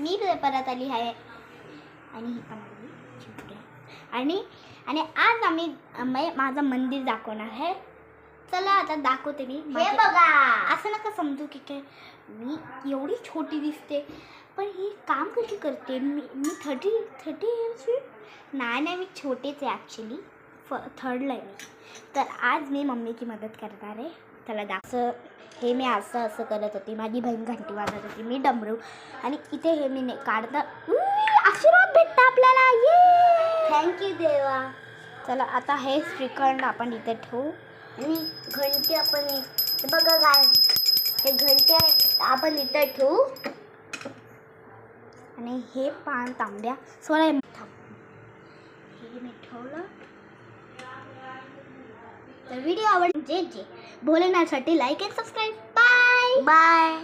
मी परत आली आहे आणि ही पण आली चिमटे. आणि आज आम्ही माझं मंदिर दाखवणार आहे. चला आता दाखवते मी. हे बघा, असं नका समजू की काय मी एवढी छोटी दिसते, पण ही काम कशी करते. मी 30 इयर्सची नाही, मी छोटेच आहे ॲक्च्युली. थर्डला आहे मी. तर आज मी मम्मीची मदत करणार आहे. त्याला असं हे मी असं करत होती. माझी बहीण घंटी वाजत होती, मी डमरू. आणि इथे हे मी काढता आशीर्वाद भेटता आपल्याला. ये थँक्यू देवा. चला आता हे श्रीखंड आपण इथे ठेवू. आणि घंटी आपण हे बघा काय, हे घंटी आहे आपण इथं ठेवू. आणि हे पान तांब्या सोळा हे मी ठेवलं. तर व्हिडिओ आवडले जे भोलेनाथसाठी लाईक आणि सबस्क्राईब. Bye bye.